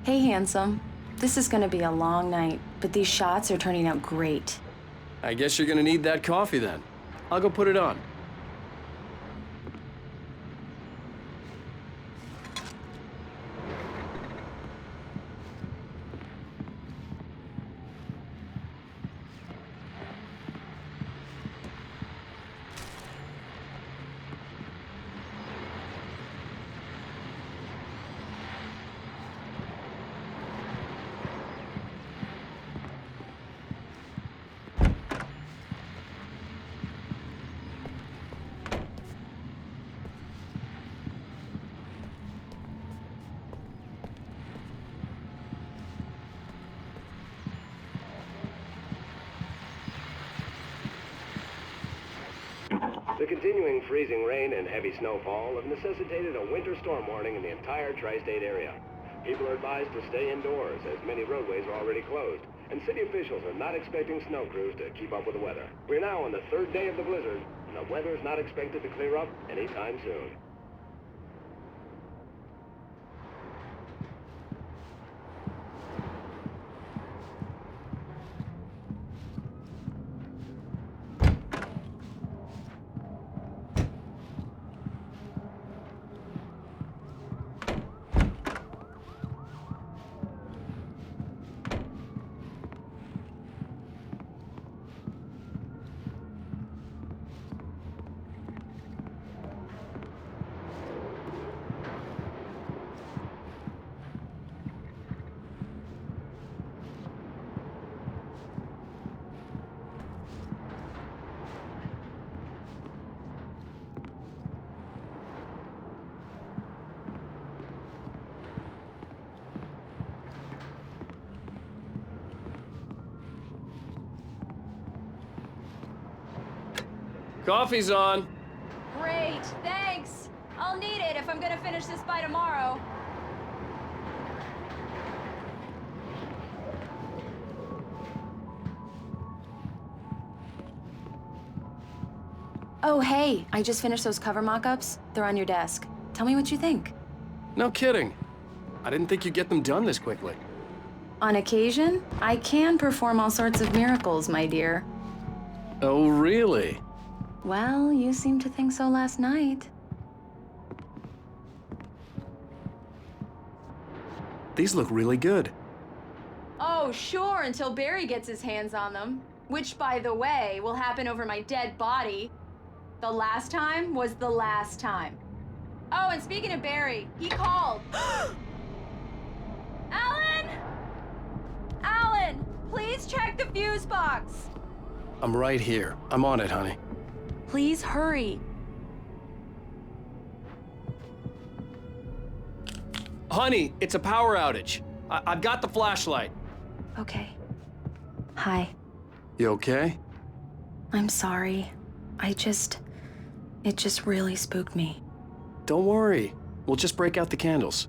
Hey, handsome. This is gonna be a long night, but these shots are turning out great. I guess you're gonna need that coffee then. I'll go put it on. The continuing freezing rain and heavy snowfall have necessitated a winter storm warning in the entire tri-state area. People are advised to stay indoors as many roadways are already closed, and city officials are not expecting snow crews to keep up with the weather. We're now on the third day of the blizzard, and the weather is not expected to clear up anytime soon. Coffee's on. Great, thanks. I'll need it if I'm gonna finish this by tomorrow. Oh, hey, I just finished those cover mock-ups. They're on your desk. Tell me what you think. No kidding. I didn't think you'd get them done this quickly. On occasion, I can perform all sorts of miracles, my dear. Oh, really? Well, you seemed to think so last night. These look really good. Oh, sure, until Barry gets his hands on them. Which, by the way, will happen over my dead body. The last time was the last time. Oh, and speaking of Barry, he called. Alan! Alan, please check the fuse box. I'm right here. I'm on it, honey. Please hurry. Honey, it's a power outage. I've got the flashlight. Okay. Hi. You okay? I'm sorry. It just really spooked me. Don't worry. We'll just break out the candles.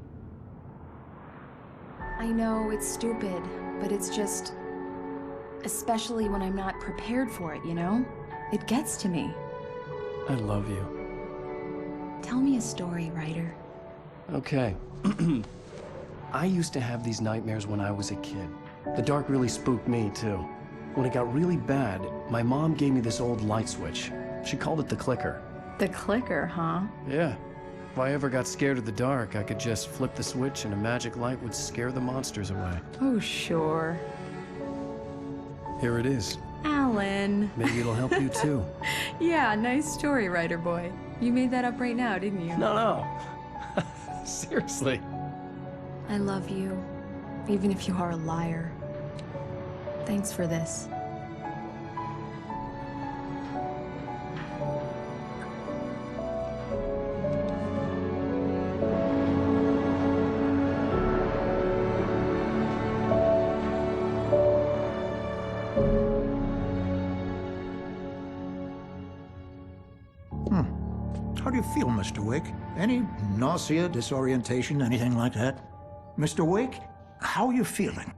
I know it's stupid, but it's just... especially when I'm not prepared for it, you know? It gets to me. I love you. Tell me a story, writer. Okay. I used to have these nightmares when I was a kid. The dark really spooked me, too. When it got really bad, my mom gave me this old light switch. She called it the clicker. The clicker, huh? Yeah. If I ever got scared of the dark, I could just flip the switch and a magic light would scare the monsters away. Oh, sure. Here it is. Alan. Maybe it'll help you, too. Yeah, nice story, writer boy. You made that up right now, didn't you? No. Seriously. I love you, even if you are a liar. Thanks for this. How do you feel, Mr. Wake? Any nausea, disorientation, anything like that? Mr. Wake, how are you feeling?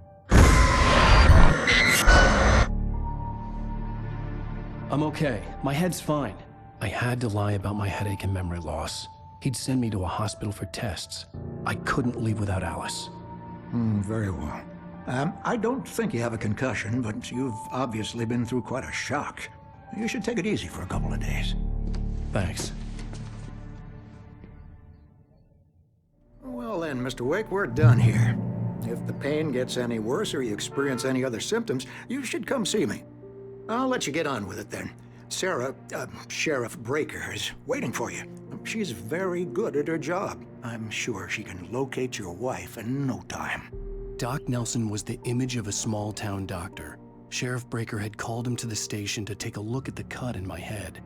I'm okay. My head's fine. I had to lie about my headache and memory loss. He'd send me to a hospital for tests. I couldn't leave without Alice. Very well. I don't think you have a concussion, but you've obviously been through quite a shock. You should take it easy for a couple of days. Thanks. Well then, Mr. Wake, we're done here. If the pain gets any worse or you experience any other symptoms, you should come see me. I'll let you get on with it then. Sarah, Sheriff Breaker, is waiting for you. She's very good at her job. I'm sure she can locate your wife in no time. Doc Nelson was the image of a small-town doctor. Sheriff Breaker had called him to the station to take a look at the cut in my head.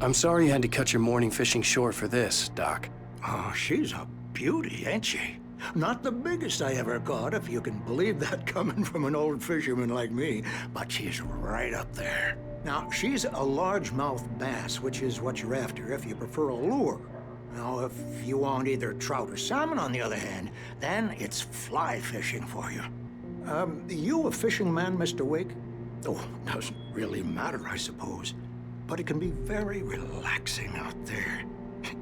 I'm sorry you had to cut your morning fishing short for this, Doc. Oh, she's a beauty, ain't she? Not the biggest I ever caught, if you can believe that coming from an old fisherman like me, but she's right up there. Now, she's a largemouth bass, which is what you're after if you prefer a lure. Now, if you want either trout or salmon, on the other hand, then it's fly fishing for you. You a fishing man, Mr. Wake? Oh, doesn't really matter, I suppose. But it can be very relaxing out there.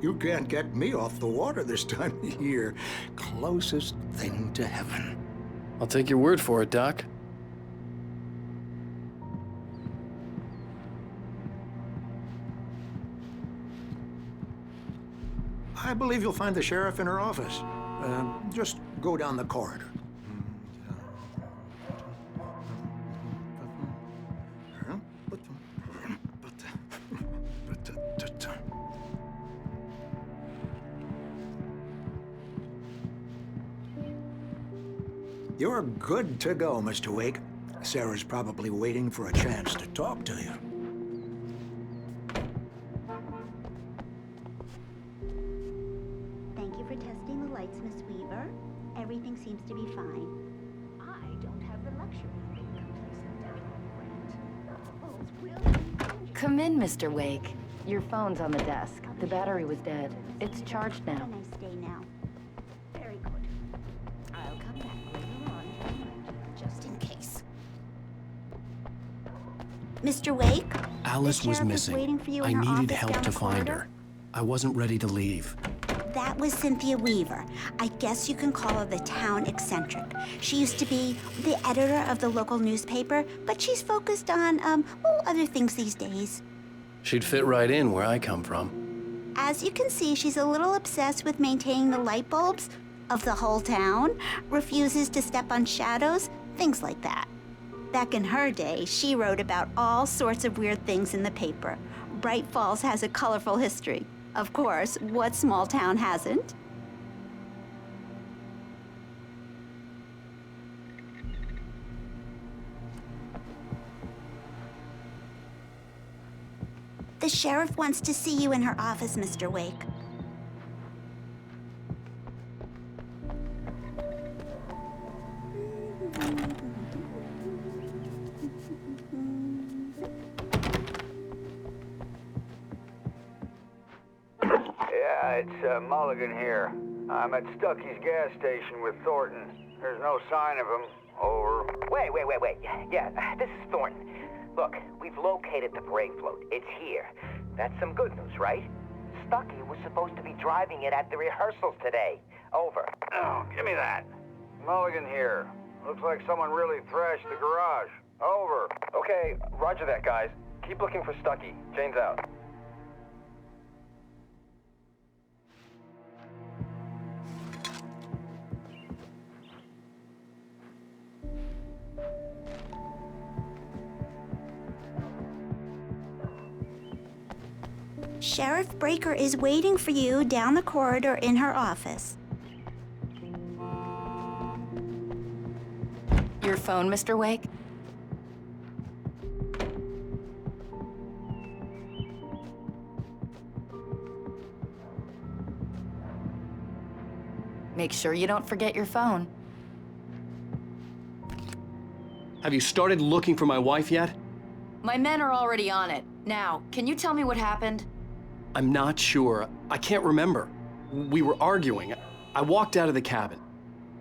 You can't get me off the water this time of year. Closest thing to heaven. I'll take your word for it, Doc. I believe you'll find the sheriff in her office. Just go down the corridor. You're good to go, Mr. Wake. Sarah's probably waiting for a chance to talk to you. Thank you for testing the lights, Miss Weaver. Everything seems to be fine. I don't have the luxury of being complacent. Come in, Mr. Wake. Your phone's on the desk. The battery was dead. It's charged now. Have a nice day now. Very good. I'll come back later on, just in case. Mr. Wake? Alice The was sheriff is waiting missing. for you I in her needed office help down to the find corridor. her. I wasn't ready to leave. That was Cynthia Weaver. I guess you can call her the town eccentric. She used to be the editor of the local newspaper, but she's focused on, other things these days. She'd fit right in where I come from. As you can see, she's a little obsessed with maintaining the light bulbs of the whole town, refuses to step on shadows, things like that. Back in her day, she wrote about all sorts of weird things in the paper. Bright Falls has a colorful history. Of course, what small town hasn't? The sheriff wants to see you in her office, Mr. Wake. Yeah, it's Mulligan here. I'm at Stucky's gas station with Thornton. There's no sign of him. Over. Wait. Yeah, this is Thornton. Look, we've located the brake float. It's here. That's some good news, right? Stucky was supposed to be driving it at the rehearsals today. Over. Oh, give me that. Mulligan here. Looks like someone really thrashed the garage. Over. Okay, roger that, guys. Keep looking for Stucky. Jane's out. Sheriff Breaker is waiting for you down the corridor in her office. Your phone, Mr. Wake? Make sure you don't forget your phone. Have you started looking for my wife yet? My men are already on it. Now, can you tell me what happened? I'm not sure. I can't remember. We were arguing. I walked out of the cabin.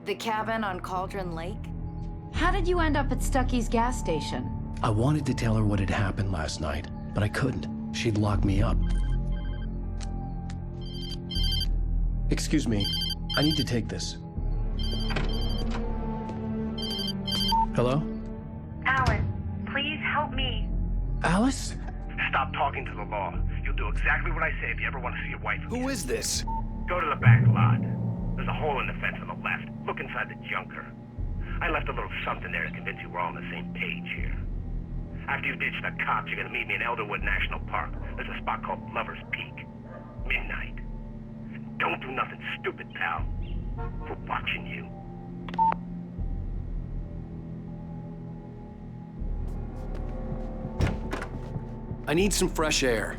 The cabin on Cauldron Lake? How did you end up at Stucky's gas station? I wanted to tell her what had happened last night, but I couldn't. She'd lock me up. Excuse me, I need to take this. Hello? Alice, please help me. Alice? Stop talking to the law. You'll do exactly what I say if you ever want to see your wife again. Who is this? Go to the back lot. There's a hole in the fence on the left. Look inside the junker. I left a little something there to convince you we're all on the same page here. After you ditch the cops, you're gonna meet me in Elderwood National Park. There's a spot called Lover's Peak. Midnight. Don't do nothing stupid, pal. We're watching you. I need some fresh air.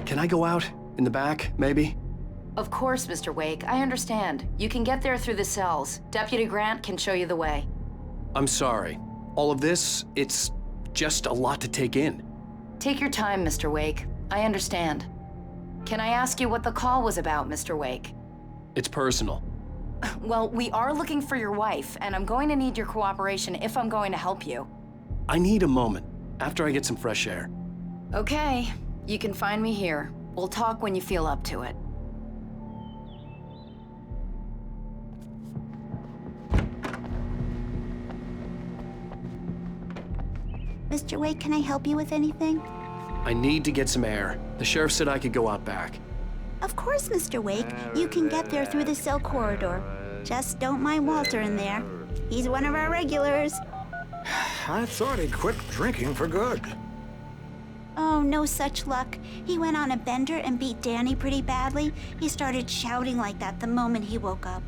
Can I go out? In the back, maybe? Of course, Mr. Wake. I understand. You can get there through the cells. Deputy Grant can show you the way. I'm sorry. All of this, it's just a lot to take in. Take your time, Mr. Wake. I understand. Can I ask you what the call was about, Mr. Wake? It's personal. Well, we are looking for your wife, and I'm going to need your cooperation if I'm going to help you. I need a moment, after I get some fresh air. Okay, you can find me here. We'll talk when you feel up to it. Mr. Wake, can I help you with anything? I need to get some air. The sheriff said I could go out back. Of course, Mr. Wake. You can get there through the cell corridor. Just don't mind Walter in there. He's one of our regulars. I thought he'd quit drinking for good. Oh, no such luck. He went on a bender and beat Danny pretty badly. He started shouting like that the moment he woke up.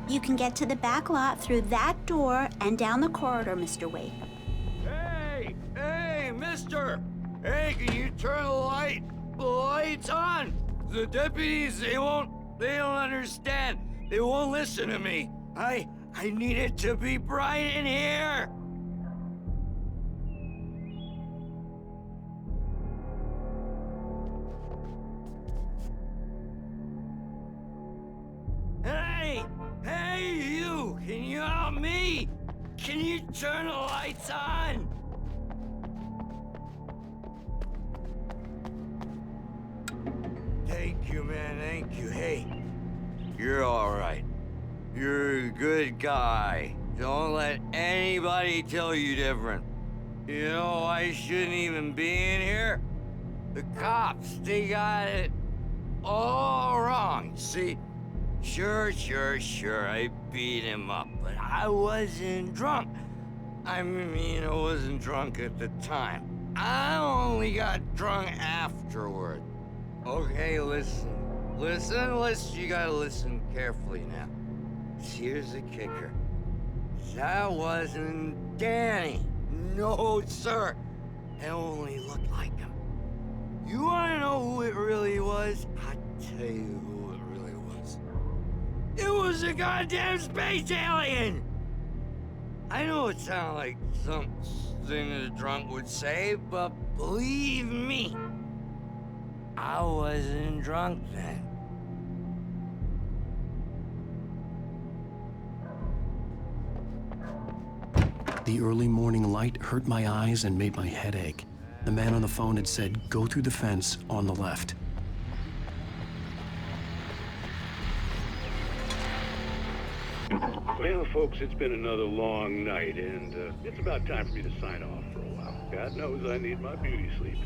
You can get to the back lot through that door and down the corridor, Mr. Wake. Hey, mister! Hey, can you turn the lights on? The deputies, they don't understand. They won't listen to me. I need it to be bright in here. Hey, you! Can you help me? Can you turn the lights on? Thank you, man, thank you. Hey, you're all right. You're a good guy. Don't let anybody tell you different. You know, I shouldn't even be in here. The cops, they got it all wrong. See? Sure, I beat him up, but I wasn't drunk. I mean, I wasn't drunk at the time. I only got drunk afterward. Okay, listen, you gotta listen carefully now. Here's the kicker. That wasn't Danny. No, sir. It only looked like him. You wanna know who it really was? I'll tell you who it really was. It was a goddamn space alien! I know it sounds like something a drunk would say, but believe me, I wasn't drunk then. The early morning light hurt my eyes and made my head ache. The man on the phone had said, go through the fence on the left. Well, folks, it's been another long night, and it's about time for me to sign off for a while. God knows I need my beauty sleep.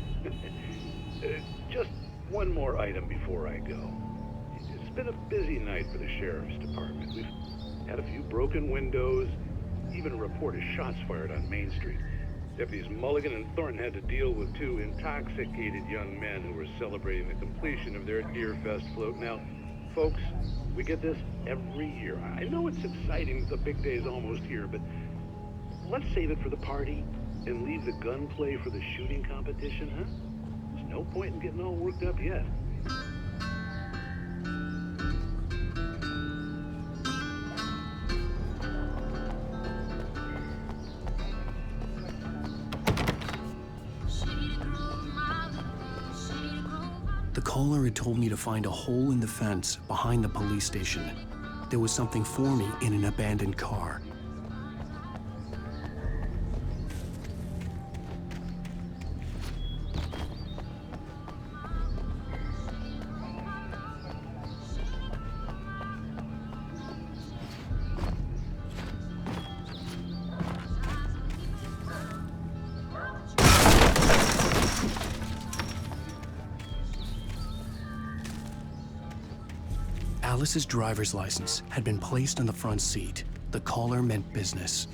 Just one more item before I go. It's been a busy night for the sheriff's department. We've had a few broken windows, even a report of shots fired on Main Street. Deputies Mulligan and Thornton had to deal with two intoxicated young men who were celebrating the completion of their Deer Fest float. Now, folks, we get this every year. I know it's exciting, the big day's almost here, but let's save it for the party and leave the gunplay for the shooting competition, huh? There's no point in getting all worked up yet. The caller had told me to find a hole in the fence behind the police station. There was something for me in an abandoned car. Alice's driver's license had been placed on the front seat. The caller meant business.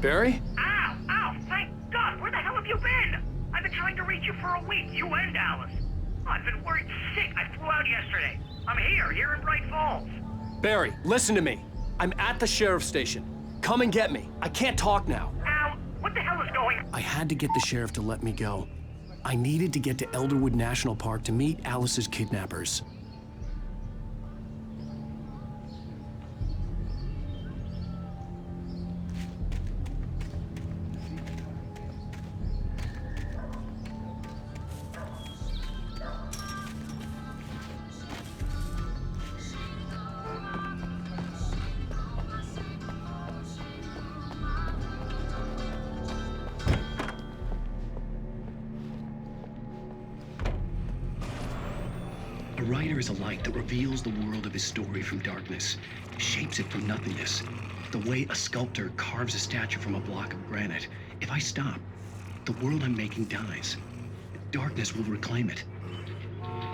Barry? Ow! Ow! Thank God! Where the hell have you been? I've been trying to reach you for a week, you and Alice. I've been worried sick. I flew out yesterday. I'm here in Bright Falls. Barry, listen to me. I'm at the sheriff's station. Come and get me. I can't talk now. Al, what the hell is going on? I had to get the sheriff to let me go. I needed to get to Elderwood National Park to meet Alice's kidnappers. A writer is a light that reveals the world of his story from darkness, shapes it from nothingness. The way a sculptor carves a statue from a block of granite. If I stop, the world I'm making dies. Darkness will reclaim it.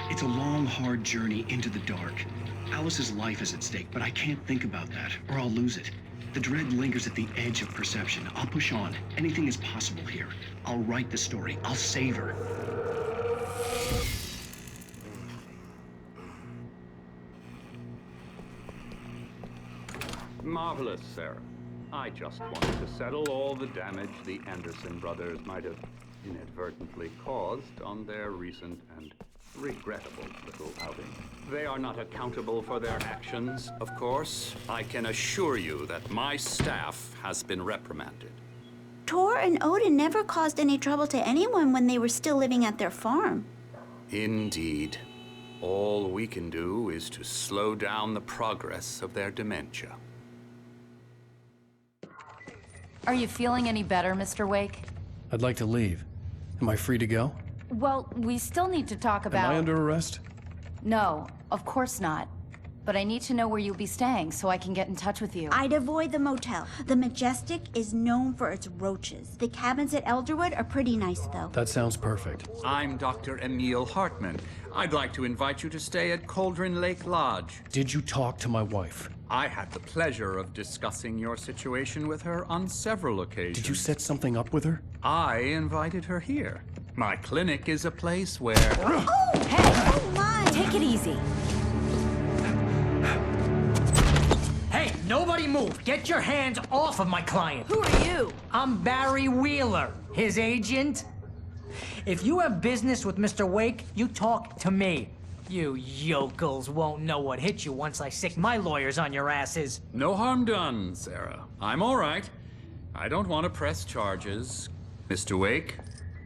It's a long, hard journey into the dark. Alice's life is at stake, but I can't think about that, or I'll lose it. The dread lingers at the edge of perception. I'll push on. Anything is possible here. I'll write the story. I'll save her. Marvelous, Sarah. I just wanted to settle all the damage the Anderson brothers might have inadvertently caused on their recent and regrettable little outing. They are not accountable for their actions, of course. I can assure you that my staff has been reprimanded. Tor and Odin never caused any trouble to anyone when they were still living at their farm. Indeed. All we can do is to slow down the progress of their dementia. Are you feeling any better, Mr. Wake? I'd like to leave. Am I free to go? Well, we still need to talk about... Am I under arrest? No, of course not. But I need to know where you'll be staying so I can get in touch with you. I'd avoid the motel. The Majestic is known for its roaches. The cabins at Elderwood are pretty nice, though. That sounds perfect. I'm Dr. Emil Hartman. I'd like to invite you to stay at Cauldron Lake Lodge. Did you talk to my wife? I had the pleasure of discussing your situation with her on several occasions. Did you set something up with her? I invited her here. My clinic is a place where... Oh! Hey! Oh, my! Take it easy. Hey, nobody move! Get your hands off of my client! Who are you? I'm Barry Wheeler, his agent. If you have business with Mr. Wake, you talk to me. You yokels won't know what hit you once I sick my lawyers on your asses. No harm done, Sarah. I'm all right. I don't want to press charges. Mr. Wake,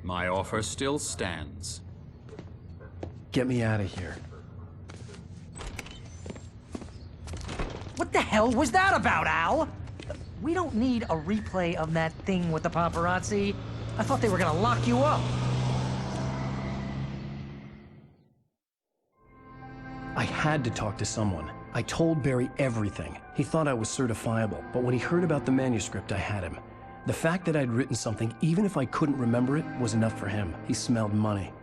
my offer still stands. Get me out of here. What the hell was that about, Al? We don't need a replay of that thing with the paparazzi. I thought they were gonna lock you up. I had to talk to someone. I told Barry everything. He thought I was certifiable, but when he heard about the manuscript, I had him. The fact that I'd written something, even if I couldn't remember it, was enough for him. He smelled money.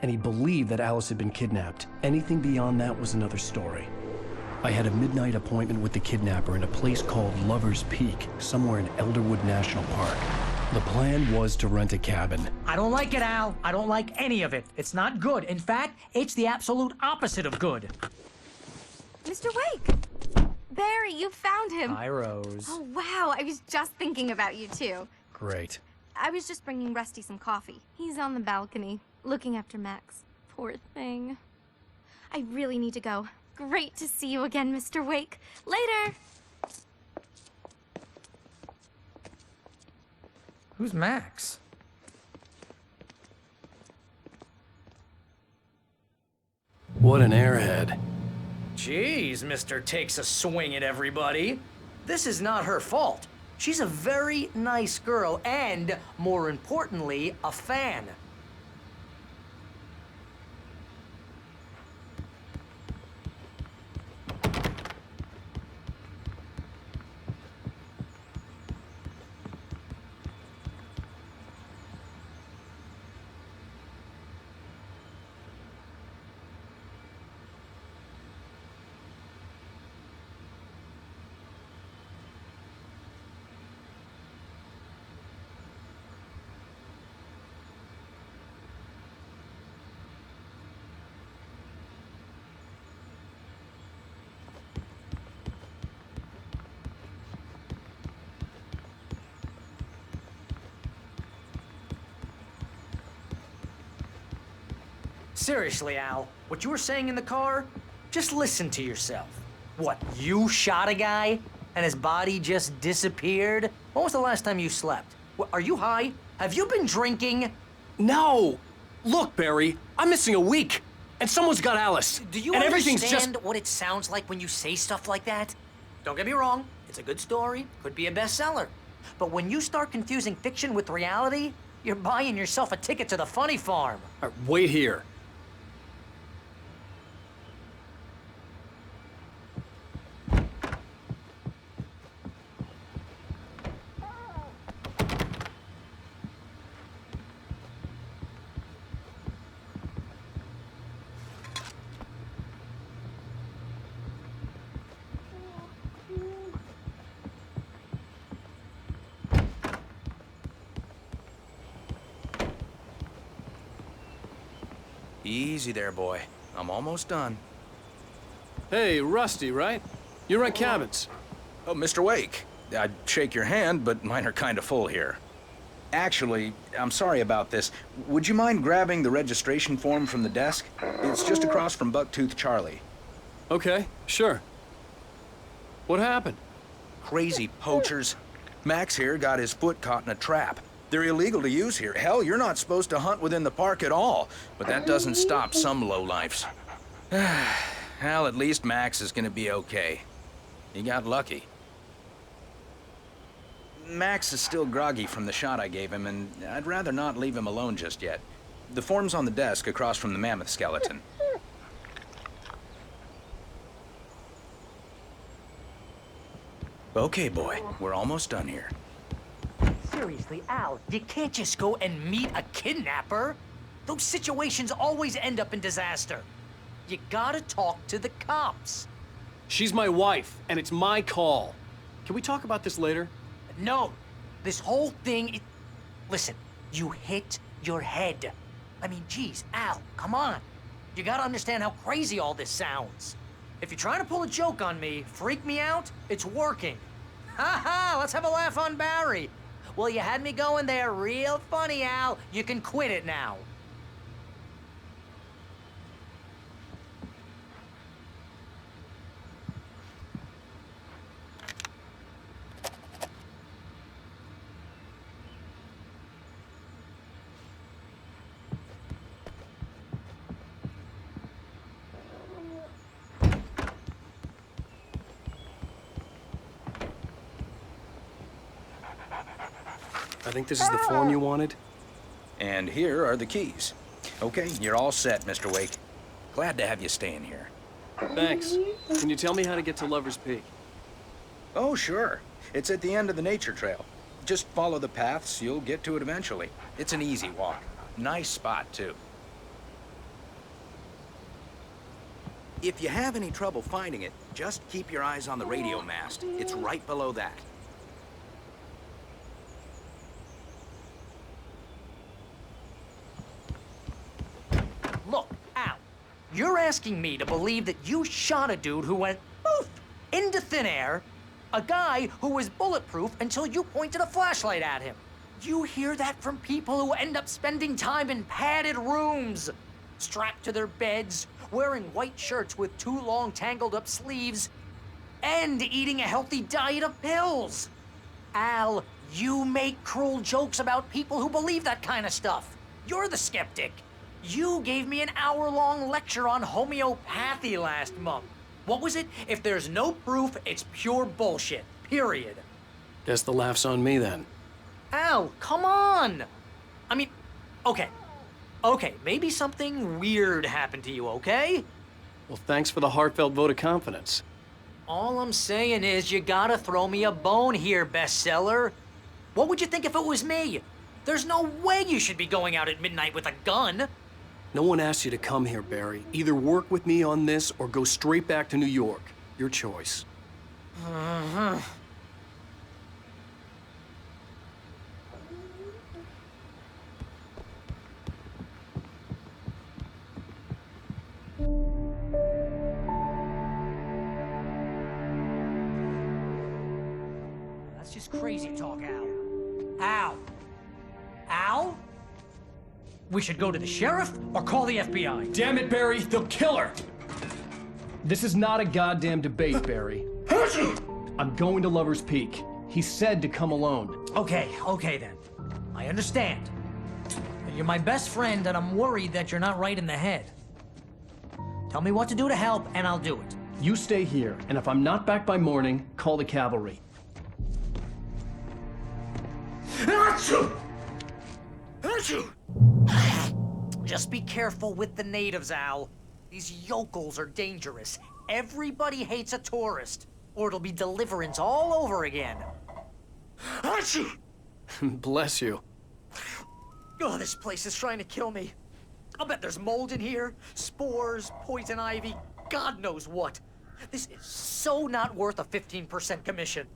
And he believed that Alice had been kidnapped. Anything beyond that was another story. I had a midnight appointment with the kidnapper in a place called Lover's Peak, somewhere in Elderwood National Park. The plan was to rent a cabin. I don't like it, Al. I don't like any of it. It's not good. In fact, it's the absolute opposite of good. Mr. Wake! Barry, you found him! Hi, Rose. Oh, wow. I was just thinking about you, too. Great. I was just bringing Rusty some coffee. He's on the balcony, looking after Max. Poor thing. I really need to go. Great to see you again, Mr. Wake. Later! Who's Max? What an airhead. Jeez, Mr. Takes a swing at everybody. This is not her fault. She's a very nice girl and, more importantly, a fan. Seriously, Al, what you were saying in the car, just listen to yourself. What, you shot a guy and his body just disappeared? When was the last time you slept? Are you high? Have you been drinking? No! Look, Barry, I'm missing a week, and someone's got Alice. Do you and everything's understand just... what it sounds like when you say stuff like that? Don't get me wrong, it's a good story, could be a bestseller. But when you start confusing fiction with reality, you're buying yourself a ticket to the funny farm. All right, wait here. Easy there, boy. I'm almost done. Hey, Rusty, right? You rent cabins. Oh, Mr. Wake. I'd shake your hand, but mine are kind of full here. Actually, I'm sorry about this. Would you mind grabbing the registration form from the desk? It's just across from Bucktooth Charlie. Okay, sure. What happened? Crazy poachers. Max here got his foot caught in a trap. They're illegal to use here. Hell, you're not supposed to hunt within the park at all. But that doesn't stop some lowlifes. Well, at least Max is gonna be okay. He got lucky. Max is still groggy from the shot I gave him, and I'd rather not leave him alone just yet. The form's on the desk across from the mammoth skeleton. Okay, boy. We're almost done here. Seriously, Al, you can't just go and meet a kidnapper. Those situations always end up in disaster. You gotta talk to the cops. She's my wife, and it's my call. Can we talk about this later? No, this whole thing, listen, you hit your head. I mean, geez, Al, come on. You gotta understand how crazy all this sounds. If you're trying to pull a joke on me, freak me out, it's working. Ha ha, let's have a laugh on Barry. Well, you had me going there real funny, Al. You can quit it now. I think this is the form you wanted. And here are the keys. Okay, you're all set, Mr. Wake. Glad to have you staying here. Thanks. Can you tell me how to get to Lover's Peak? Oh, sure. It's at the end of the nature trail. Just follow the paths, you'll get to it eventually. It's an easy walk. Nice spot, too. If you have any trouble finding it, just keep your eyes on the radio mast. It's right below that. Look, Al, you're asking me to believe that you shot a dude who went poof into thin air, a guy who was bulletproof until you pointed a flashlight at him. You hear that from people who end up spending time in padded rooms, strapped to their beds, wearing white shirts with too long tangled up sleeves, and eating a healthy diet of pills. Al, you make cruel jokes about people who believe that kind of stuff. You're the skeptic. You gave me an hour-long lecture on homeopathy last month. What was it? If there's no proof, it's pure bullshit. Period. Guess the laugh's on me then. Al, come on! I mean, okay. Okay, maybe something weird happened to you, okay? Well, thanks for the heartfelt vote of confidence. All I'm saying is you gotta throw me a bone here, bestseller. What would you think if it was me? There's no way you should be going out at midnight with a gun. No one asked you to come here, Barry. Either work with me on this or go straight back to New York. Your choice. That's just crazy talk, Al. Al? Al? We should go to the sheriff or call the FBI. Damn it, Barry, they'll kill her! This is not a goddamn debate, Barry. I'm going to Lover's Peak. He said to come alone. Okay then. I understand. You're my best friend, and I'm worried that you're not right in the head. Tell me what to do to help, and I'll do it. You stay here, and if I'm not back by morning, call the cavalry. Achoo! Achoo! Just be careful with the natives, Al. These yokels are dangerous. Everybody hates a tourist, or it'll be deliverance all over again. Achoo! Bless you. Oh, this place is trying to kill me. I'll bet there's mold in here, spores, poison ivy, God knows what. This is so not worth a 15% commission.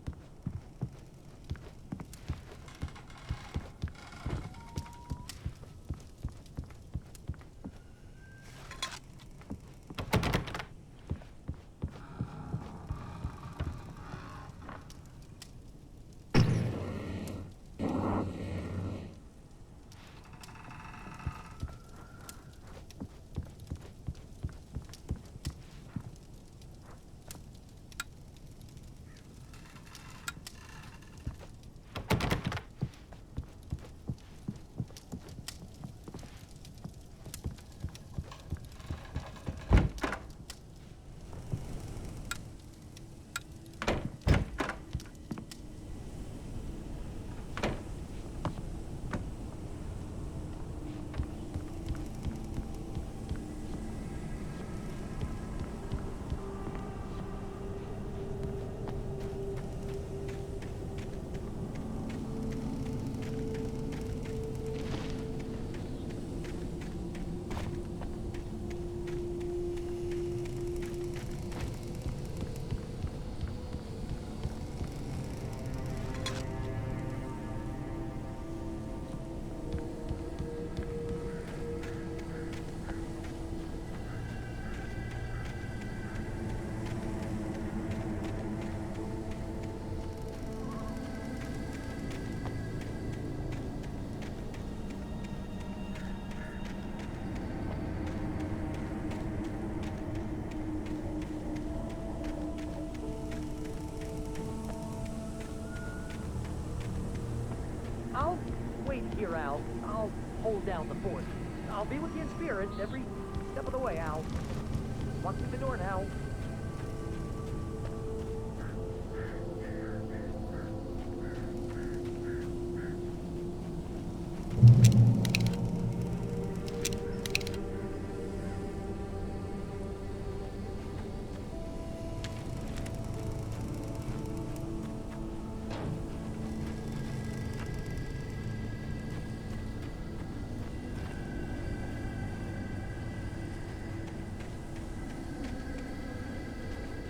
I'll wait here, Al. I'll hold down the fort. I'll be with you in spirit every step of the way, Al. Walk through the door now.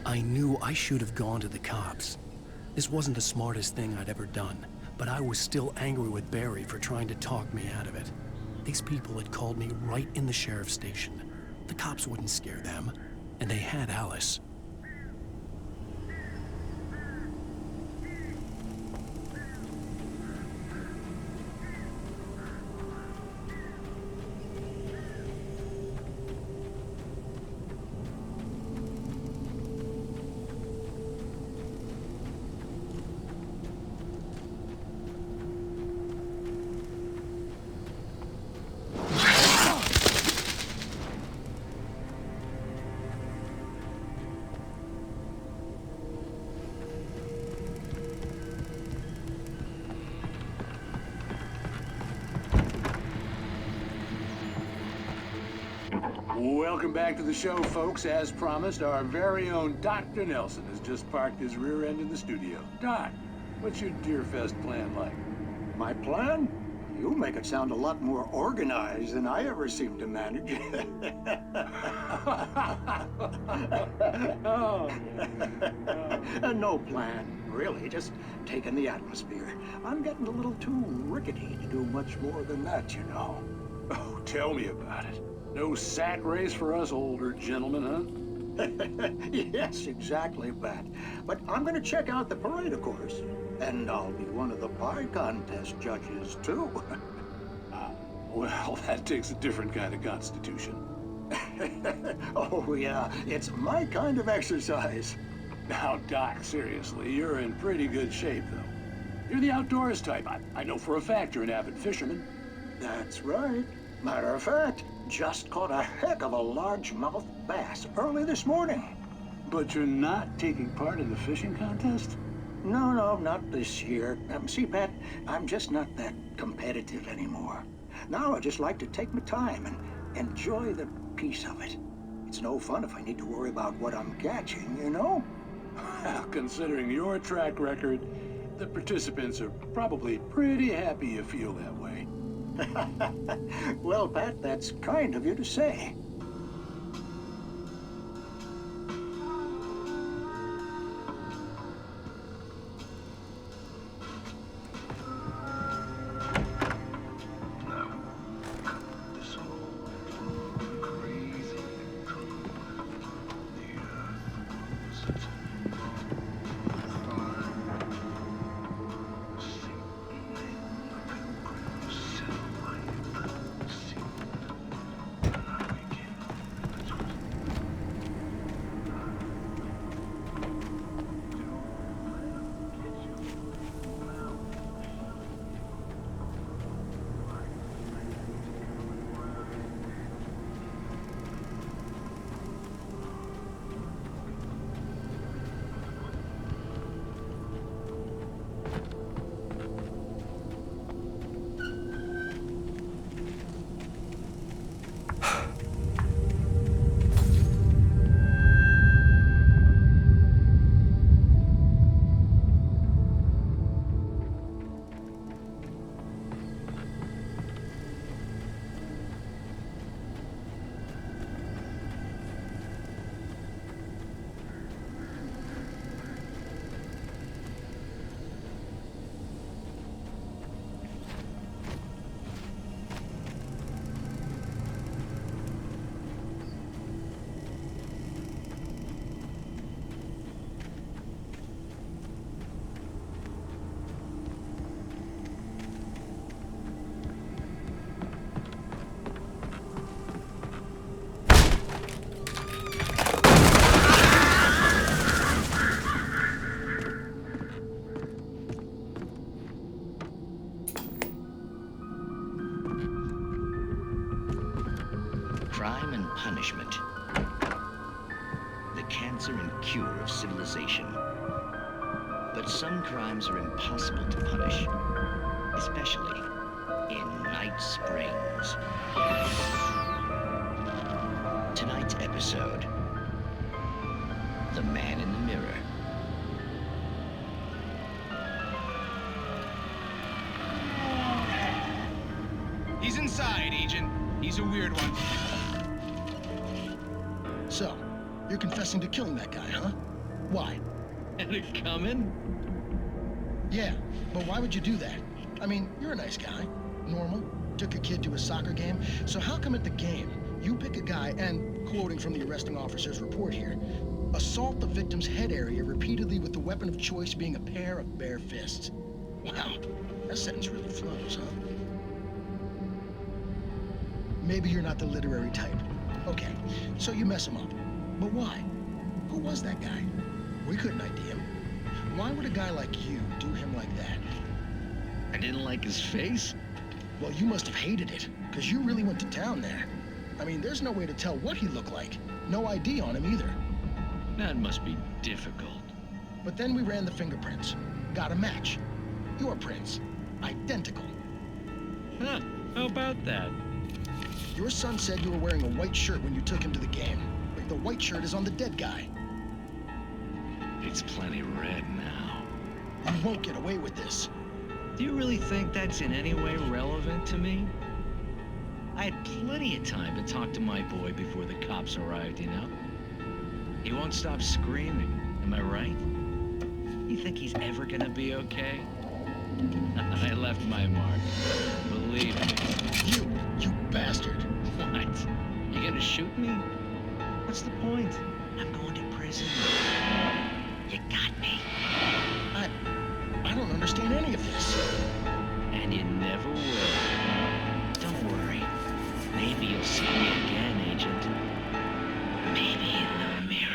I knew I should have gone to the cops. This wasn't the smartest thing I'd ever done, but I was still angry with Barry for trying to talk me out of it. These people had called me right in the sheriff's station. The cops wouldn't scare them, and they had Alice. Welcome back to the show, folks. As promised, our very own Dr. Nelson has just parked his rear end in the studio. Doc, what's your Deerfest plan like? My plan? You make it sound a lot more organized than I ever seem to manage. No plan, really. Just taking the atmosphere. I'm getting a little too rickety to do much more than that, you know. Oh, tell me about it. No sack race for us older gentlemen, huh? Yes, exactly, Bat. But I'm going to check out the parade, of course. And I'll be one of the pie contest judges, too. Well, that takes a different kind of constitution. Oh, yeah, it's my kind of exercise. Now, Doc, seriously, you're in pretty good shape, though. You're the outdoors type. I know for a fact you're an avid fisherman. That's right. Matter of fact, just caught a heck of a largemouth bass early this morning. But you're not taking part in the fishing contest? No, not this year. See, Pat, I'm just not that competitive anymore. Now I just like to take my time and enjoy the peace of it. It's no fun if I need to worry about what I'm catching, you know? Well, considering your track record, the participants are probably pretty happy you feel that way. Well, Pat, that's kind of you to say. Crime and punishment. The cancer and cure of civilization. But some crimes are impossible to punish, especially in Night Springs. Tonight's episode, The Man in the Mirror. He's inside, Agent. He's a weird one. So, you're confessing to killing that guy, huh? Why? And it coming? Yeah, but why would you do that? I mean, you're a nice guy. Normal. Took a kid to a soccer game. So how come at the game, you pick a guy and, quoting from the arresting officer's report here, assault the victim's head area repeatedly with the weapon of choice being a pair of bare fists? Wow, that sentence really flows, huh? Maybe you're not the literary type. Okay, so you mess him up. But why? Who was that guy? We couldn't ID him. Why would a guy like you do him like that? I didn't like his face? Well, you must have hated it, because you really went to town there. I mean, there's no way to tell what he looked like. No ID on him either. That must be difficult. But then we ran the fingerprints. Got a match. Your prints. Identical. Huh, how about that? Your son said you were wearing a white shirt when you took him to the game. But the white shirt is on the dead guy. It's plenty red now. You won't get away with this. Do you really think that's in any way relevant to me? I had plenty of time to talk to my boy before the cops arrived, you know? He won't stop screaming, am I right? You think he's ever gonna be okay? I left my mark, believe me. You bastard. What? You gonna shoot me? What's the point? I'm going to prison. You got me. I don't understand any of this. And you never will. Don't worry. See me again, Agent. Maybe in the mirror.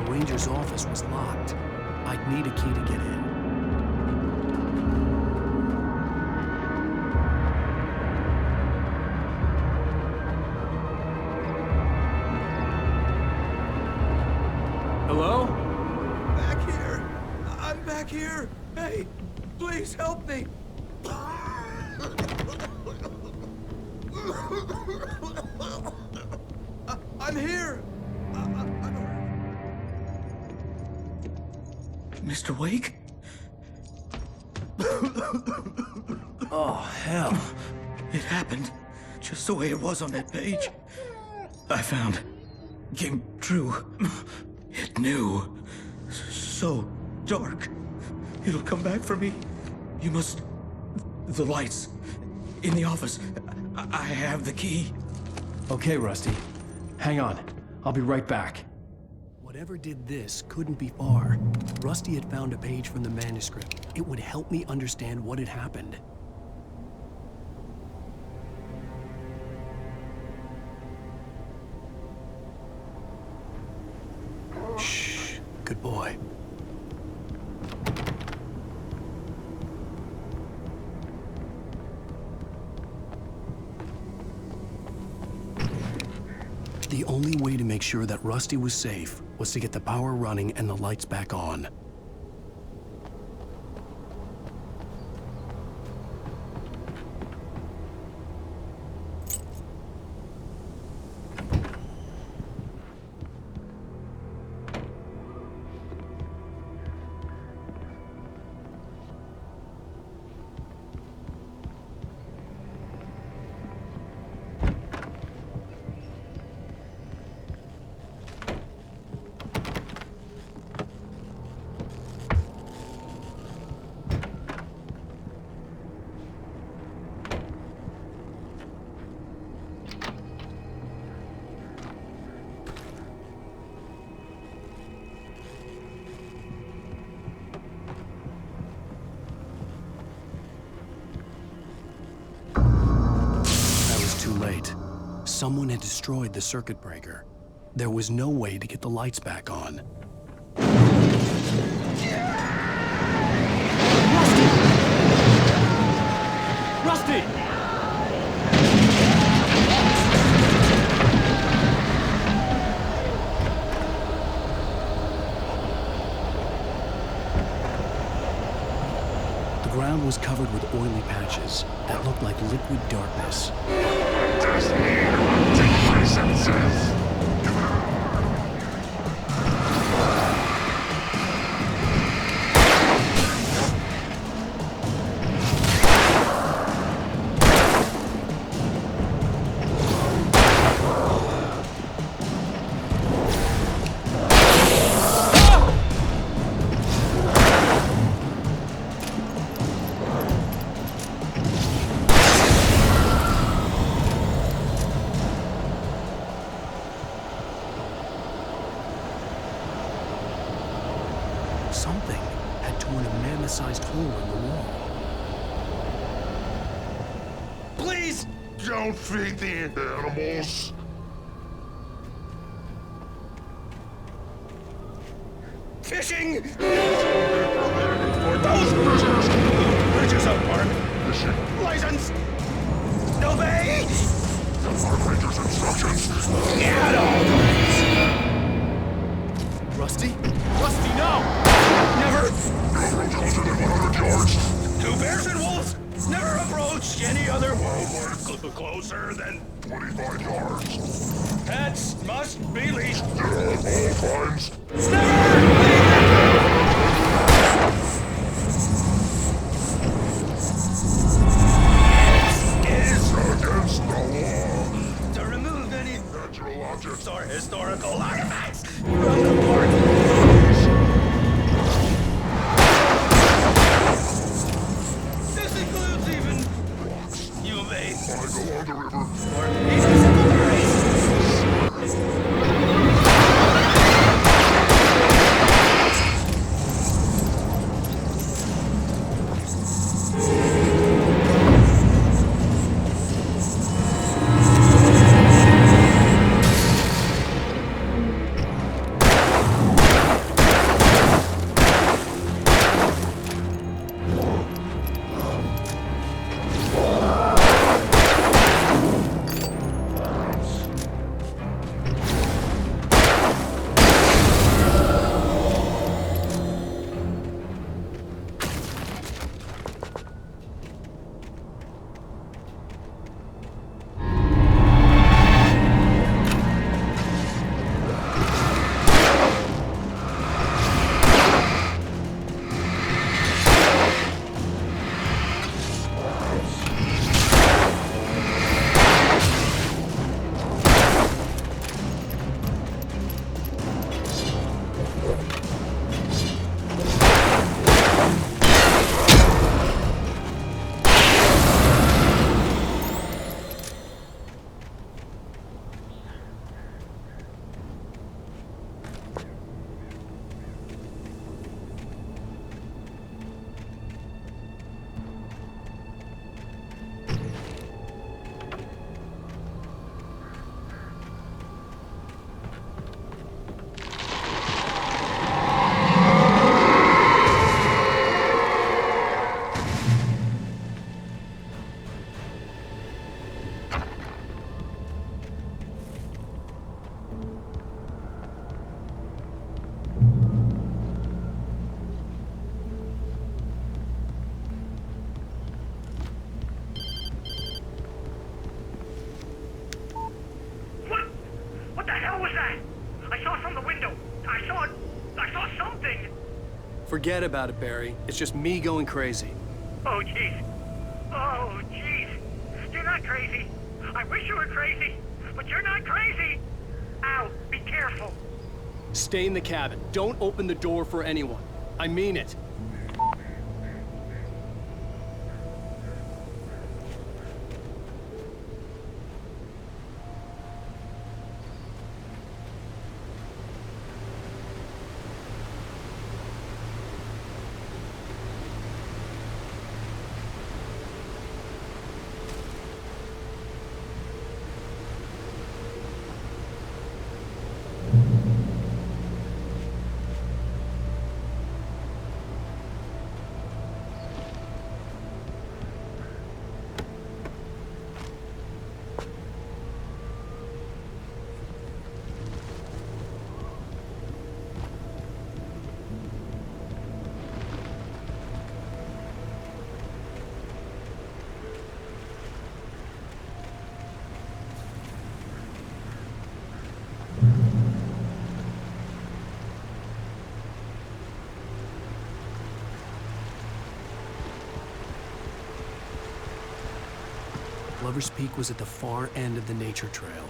Ranger's office was locked. I'd need a key to get in. Hello? Back here! I'm back here! Hey, please help me! I'm here! Mr. Wake? Oh, hell. It happened just the way it was on that page. I found. Came true. It knew. So dark. It'll come back for me. You must... The lights. In the office. I have the key. Okay, Rusty. Hang on. I'll be right back. Whatever did this couldn't be far. Rusty had found a page from the manuscript. It would help me understand what had happened. Shh. Good boy. The only way to make sure that Rusty was safe was to get the power running and the lights back on. Someone had destroyed the circuit breaker. There was no way to get the lights back on. Rusty! The ground was covered with oily patches that looked like liquid darkness. Just here, take my senses. Something had torn a mammoth-sized hole in the wall. Please don't feed the animals. Fishing! For those bridges apart. License! Obey! The Park Ranger's instructions. Get all Rusty? Rusty, no! Never! No closer than 100 yards. Two bears and wolves! Never approach any other wildlife closer than 25 yards. Pets must be leashed. At all times. Is against the law to remove any natural objects or historical artifacts from the park. This includes even rocks. You may Find along the river. or even simple berries. What the hell was that? I saw from the window. I saw something. Forget about it, Barry. It's just me going crazy. Oh, jeez. Oh, jeez. You're not crazy. I wish you were crazy, but you're not crazy. Ow, be careful. Stay in the cabin. Don't open the door for anyone. I mean it. Lover's Peak was at the far end of the nature trail.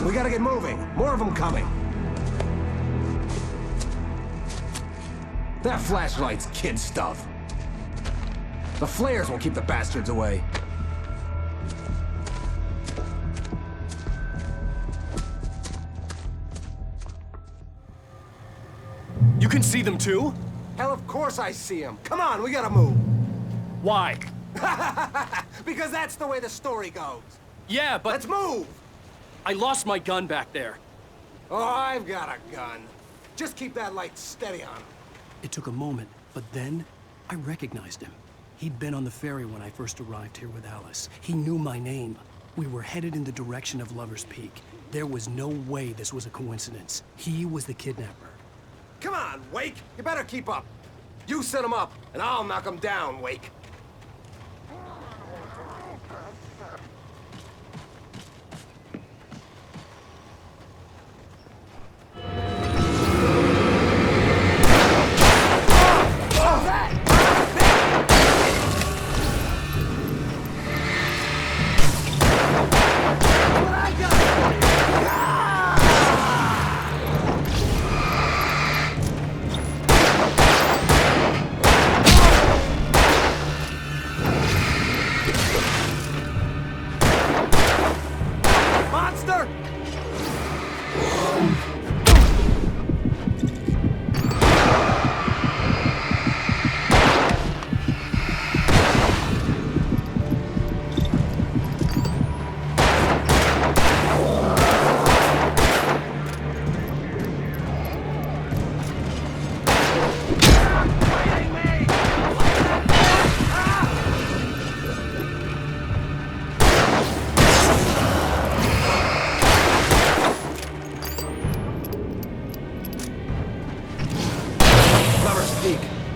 on, we gotta get moving. More of them coming. That flashlight's kid stuff. The flares will keep the bastards away. You can see them too? Hell, of course I see them. Come on, we gotta move. Why? Because that's the way the story goes. Yeah, but... Let's move! I lost my gun back there. Oh, I've got a gun. Just keep that light steady on him. It took a moment, but then I recognized him. He'd been on the ferry when I first arrived here with Alice. He knew my name. We were headed in the direction of Lover's Peak. There was no way this was a coincidence. He was the kidnapper. Come on, Wake! You better keep up. You set him up, and I'll knock him down, Wake.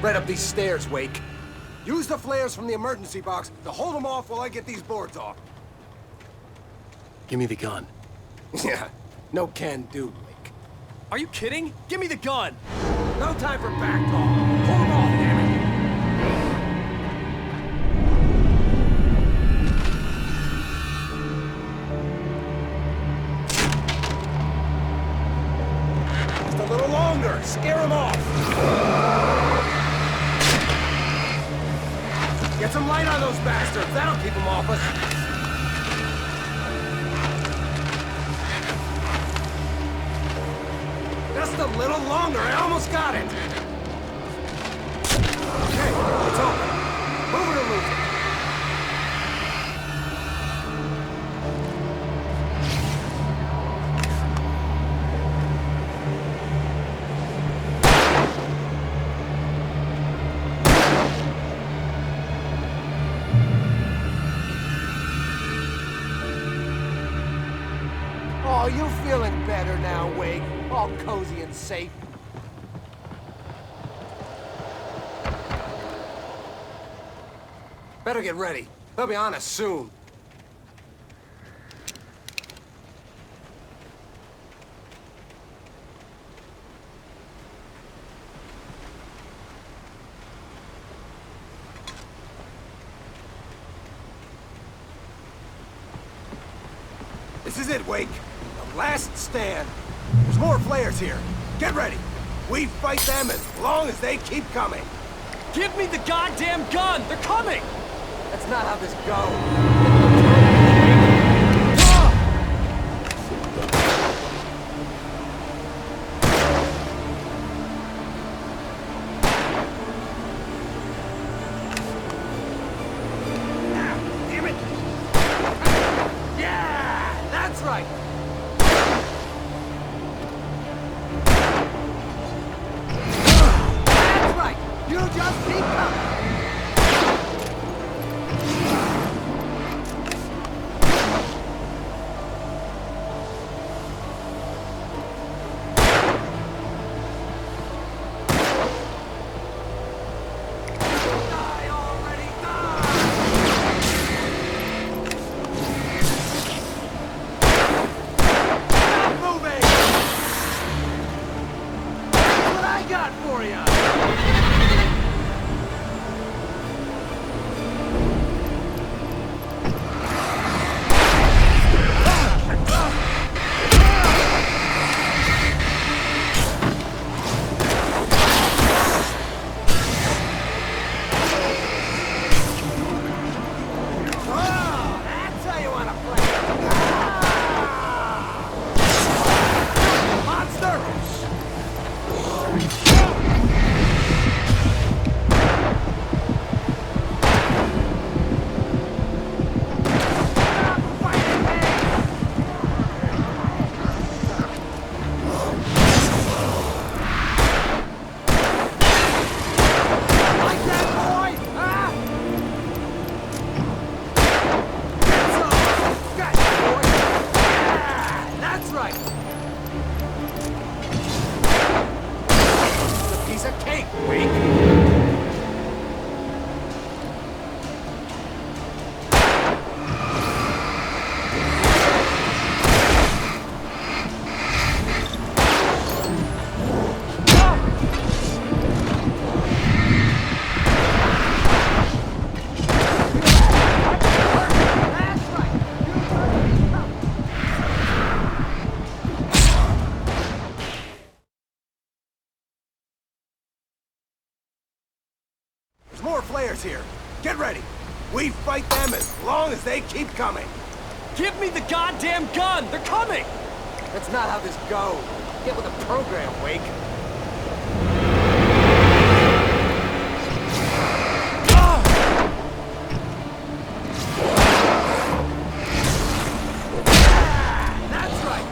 Right up these stairs, Wake. Use the flares from the emergency box to hold them off while I get these boards off. Give me the gun. Yeah, no can do, Wake. Are you kidding? Give me the gun! No time for back talk. Pull them off, damn it! Just a little longer. Scare them off. Get some light on those bastards. That'll keep them off us. Just a little longer. I almost got it. Okay, it's open. Move it or lose it. Oh, you feeling better now, Wake? All cozy and safe. Better get ready. They'll be on us soon. This is it, Wake. The last stand. There's more flares here. Get ready. We fight them as long as they keep coming. Give me the goddamn gun! They're coming! That's not how this goes. Damn it! Yeah! That's right! That's right! You just keep coming! We fight them as long as they keep coming. Give me the goddamn gun! They're coming! That's not how this goes. Get with the program, Wake. That's right.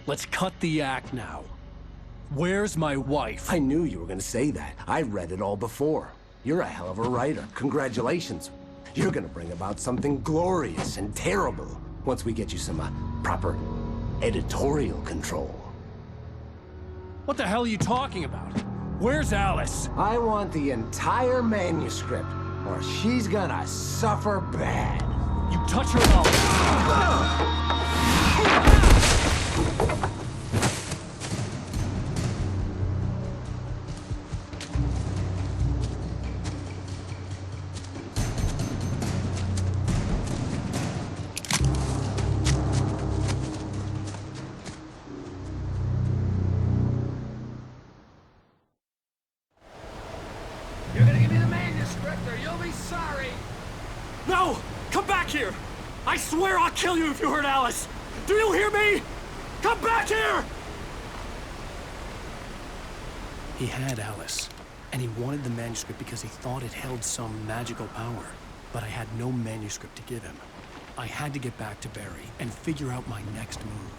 Let's cut the act now. Where's my wife? I knew you were gonna say that. I read it all before. You're a hell of a writer. Congratulations. You're gonna bring about something glorious and terrible once we get you some proper editorial control. What the hell are you talking about? Where's Alice? I want the entire manuscript, or she's gonna suffer bad. You touch her and I'll... You're gonna give me the manuscript or you'll be sorry. No! Come back here! I swear I'll kill you if you hurt Alice! Do you hear me? Come back here! He had Alice, and he wanted the manuscript because he thought it held some magical power. But I had no manuscript to give him. I had to get back to Barry and figure out my next move.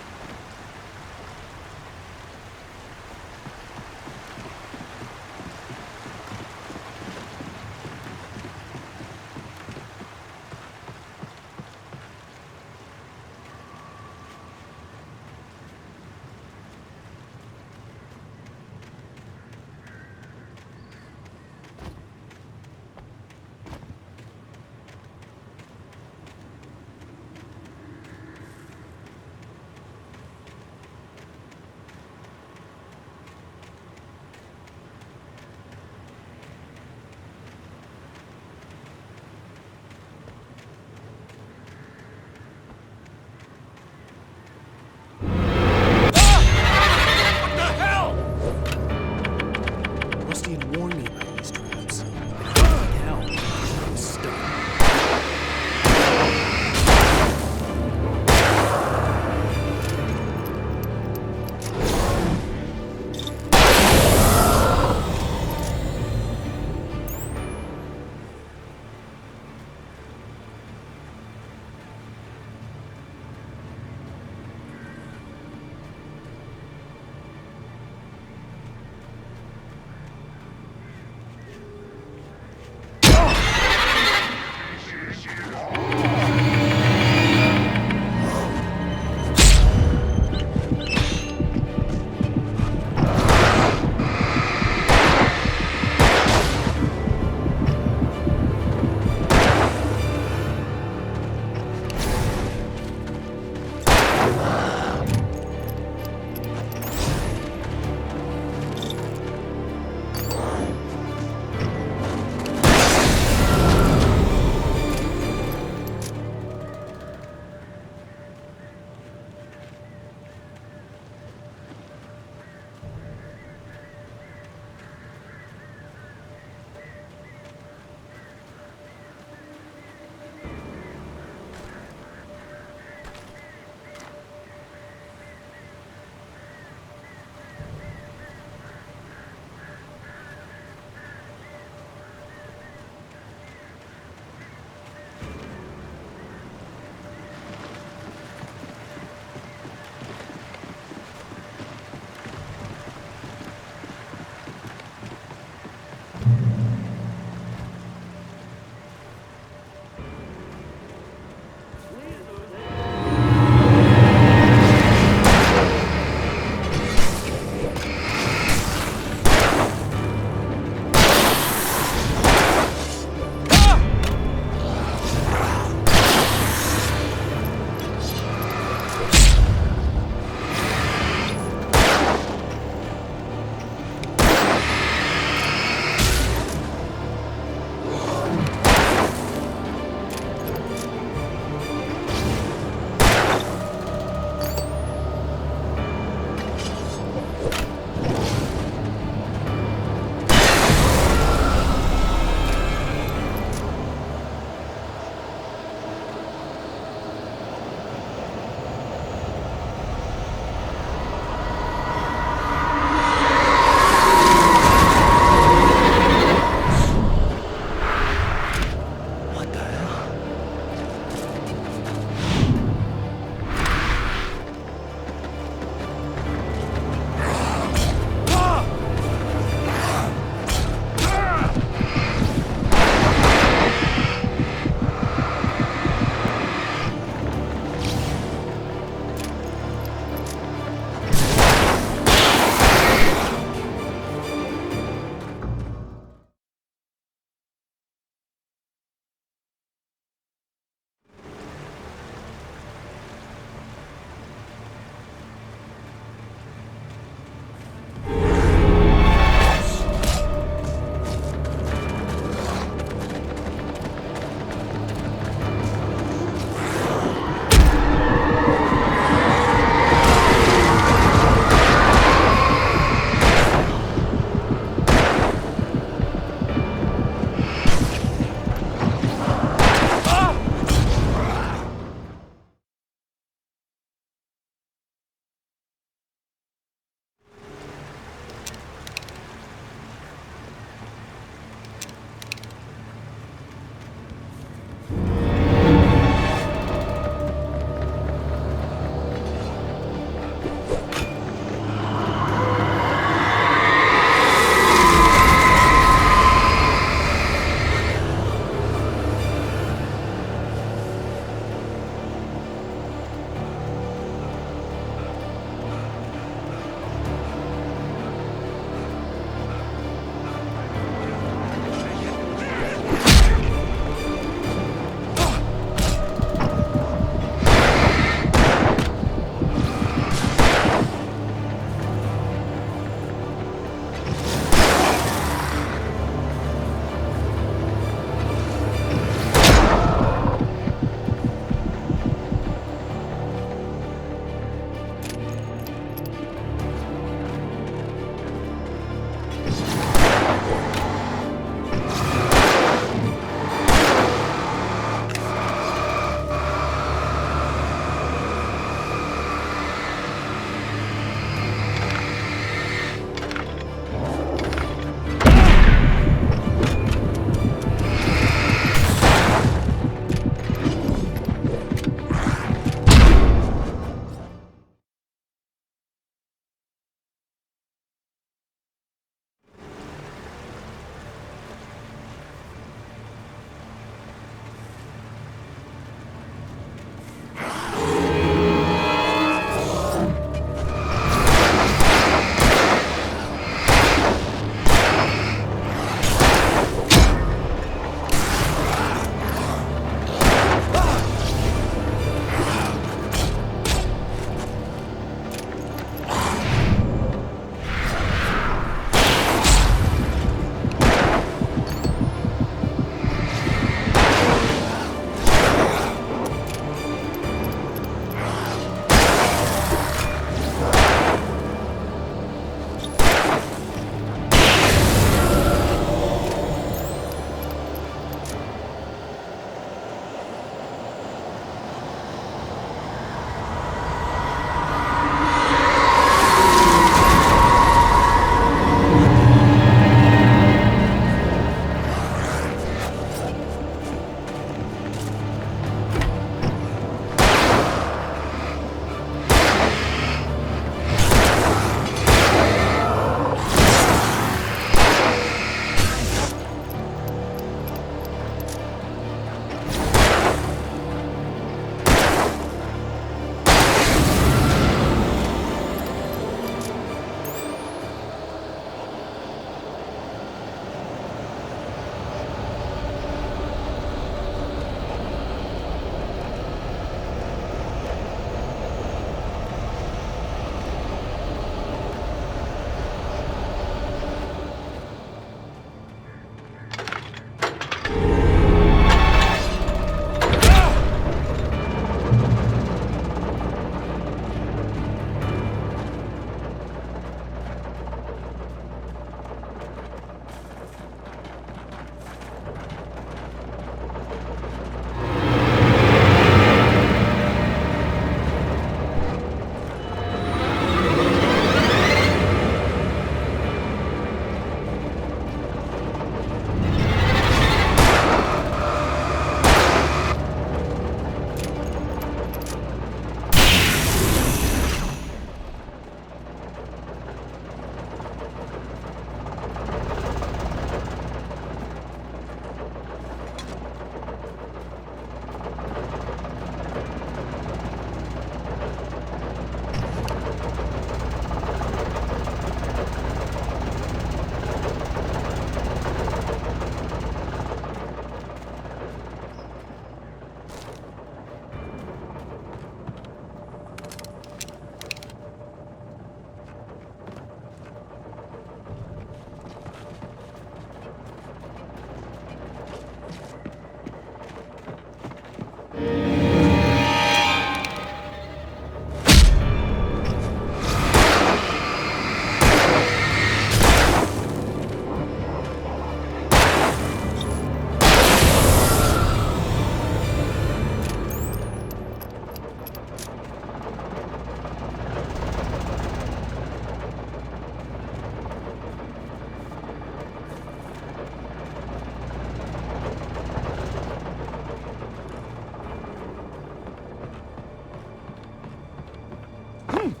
I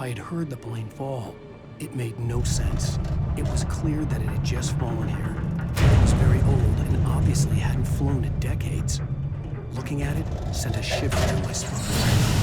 had heard the plane fall. It made no sense. It was clear that it had just fallen here. It was very old and obviously hadn't flown in decades. Looking at it sent a shiver through my spine.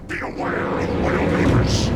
Be aware of oil vapors.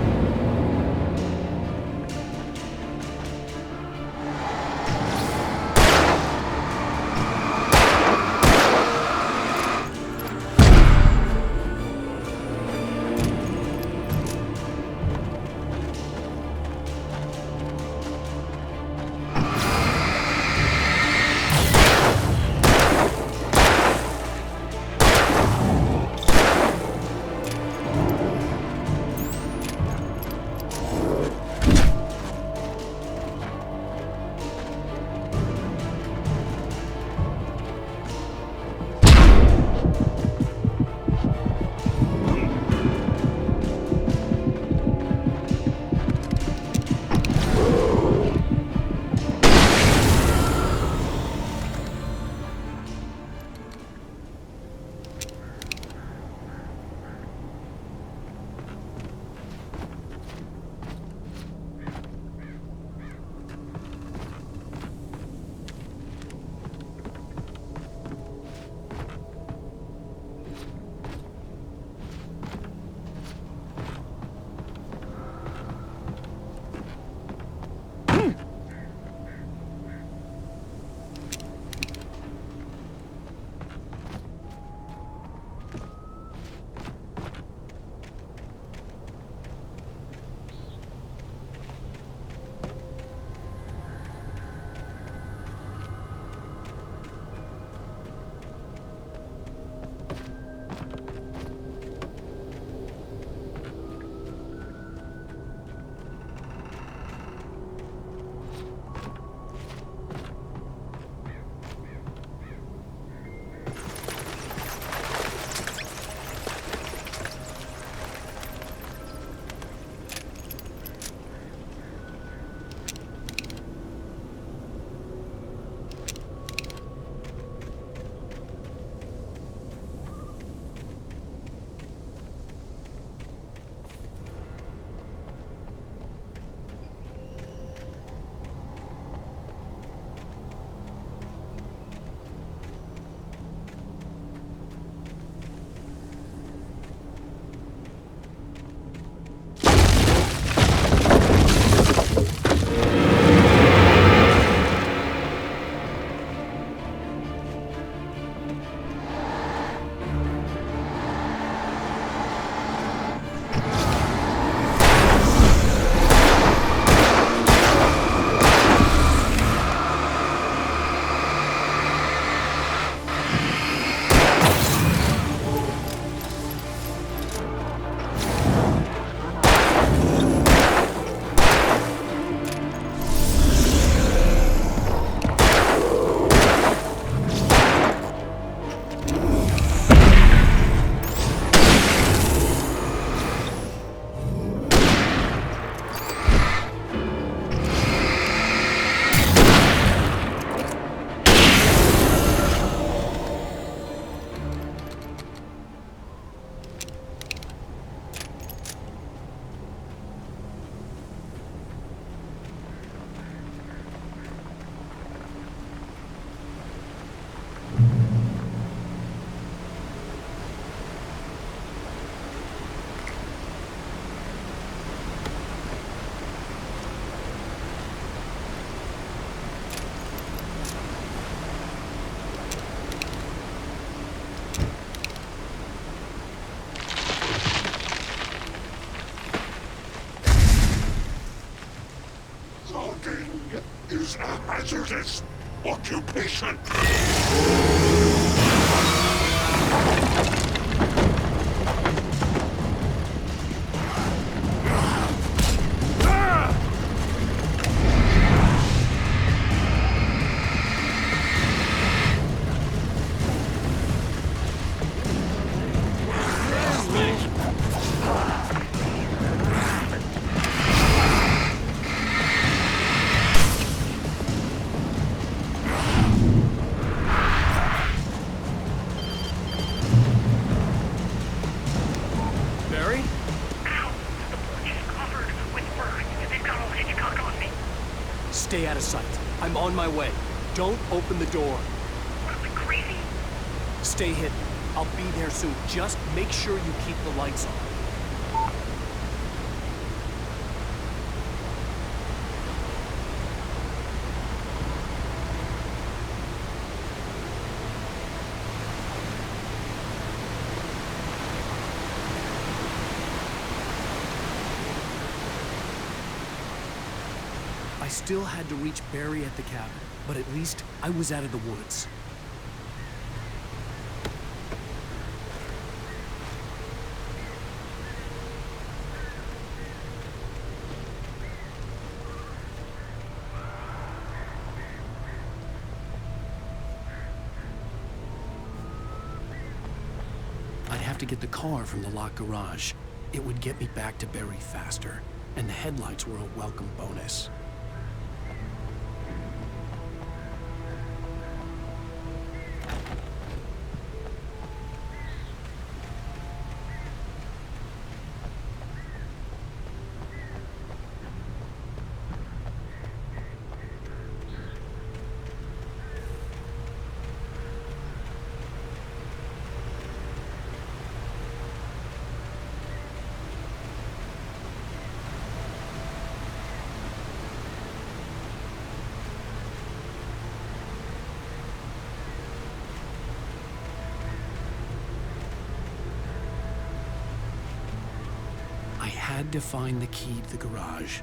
is a hazardous occupation. Stay out of sight. I'm on my way. Don't open the door. What, am I crazy? Stay hidden. I'll be there soon. Just make sure you keep the lights on. I still had to reach Barry at the cabin, but at least I was out of the woods. I'd have to get the car from the locked garage. It would get me back to Barry faster, and the headlights were a welcome bonus. I had to find the key to the garage.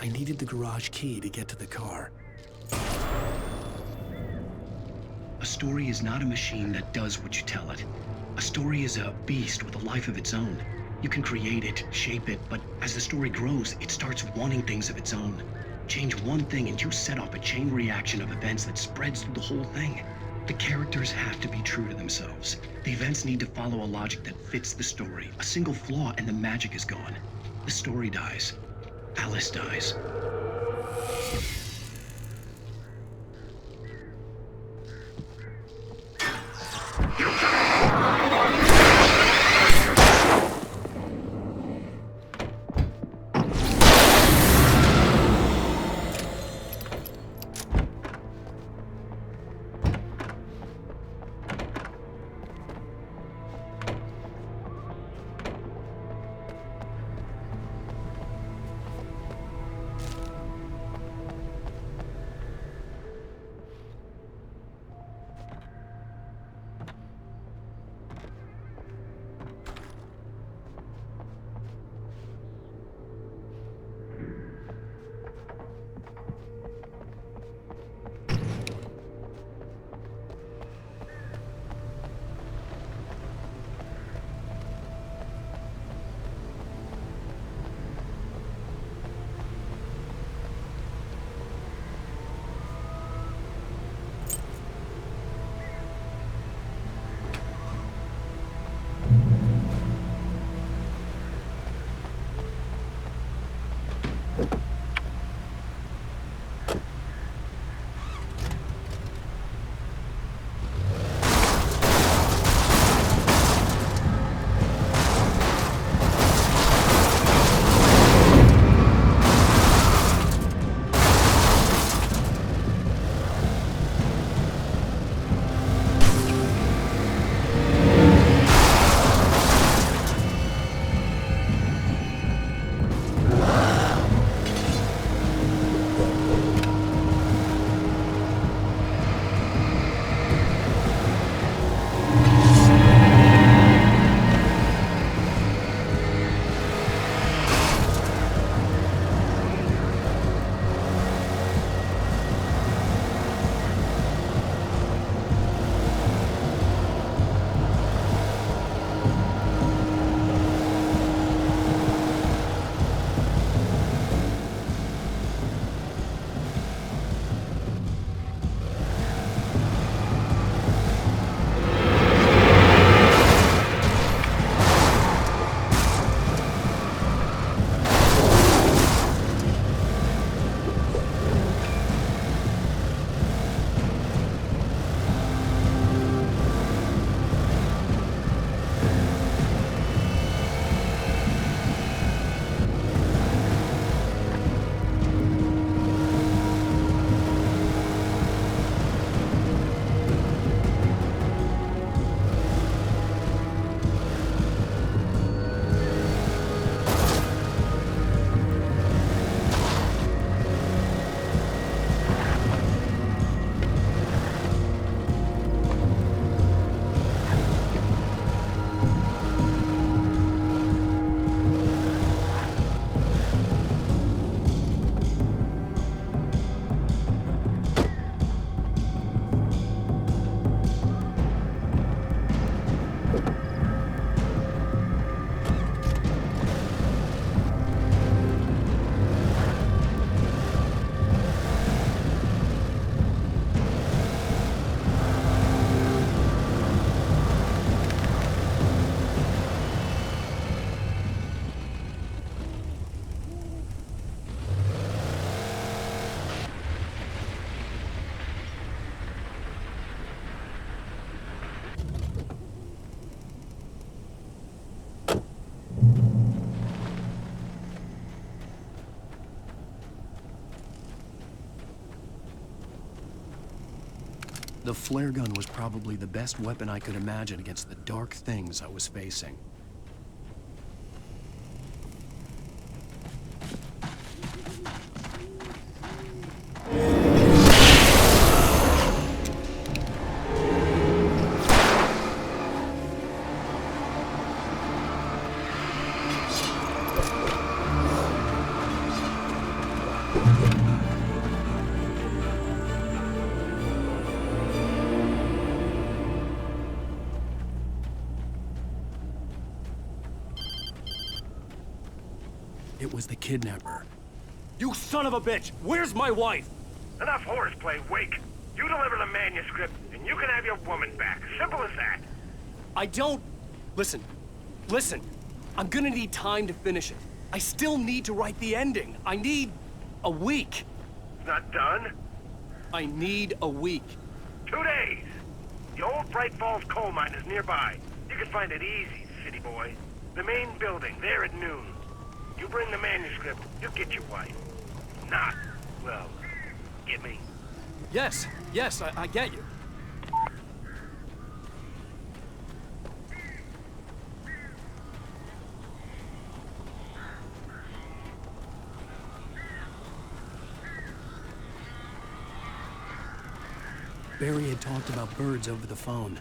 I needed the garage key to get to the car. A story is not a machine that does what you tell it. A story is a beast with a life of its own. You can create it, shape it, but as the story grows, it starts wanting things of its own. Change one thing and you set off a chain reaction of events that spreads through the whole thing. The characters have to be true to themselves. The events need to follow a logic that fits the story. A single flaw and the magic is gone. The story dies. Alice dies. The flare gun was probably the best weapon I could imagine against the dark things I was facing. It was the kidnapper. You son of a bitch! Where's my wife? Enough horseplay, Wake. You deliver the manuscript, and you can have your woman back. Simple as that. I don't... Listen. I'm gonna need time to finish it. I still need to write the ending. I need a week. It's not done? I need a week. 2 days. The old Bright Falls coal mine is nearby. You can find it easy, city boy. The main building, there at noon. You bring the manuscript, you get your wife. Not, well, get me? Yes, I get you. Barry had talked about birds over the phone.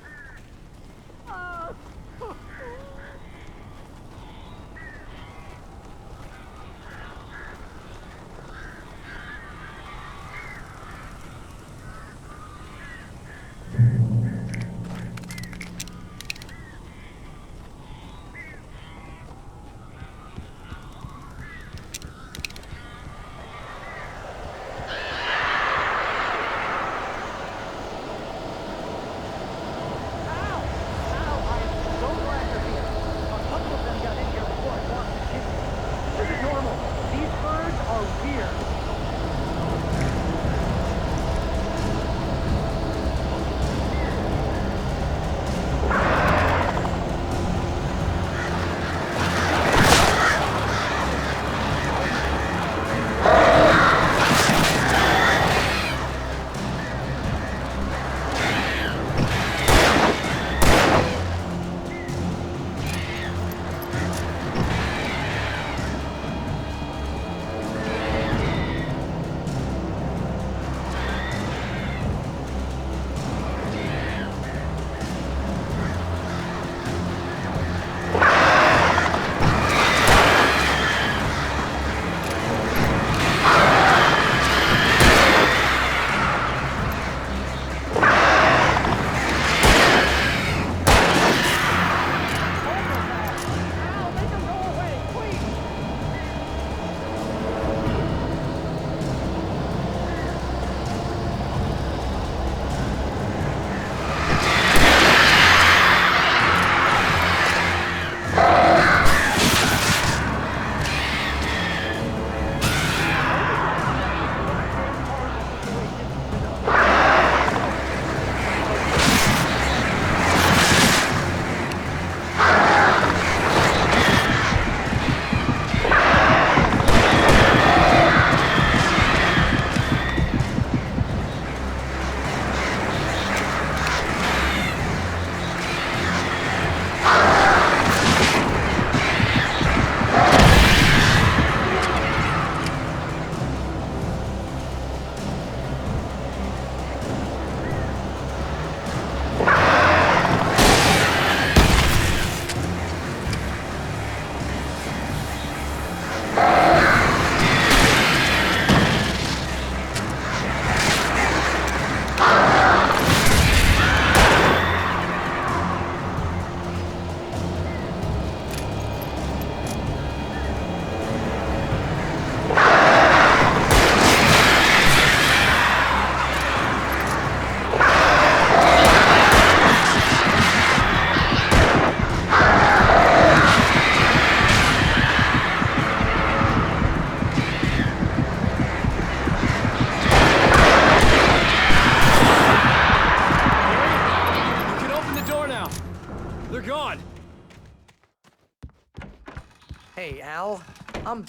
Hey, Al. I'm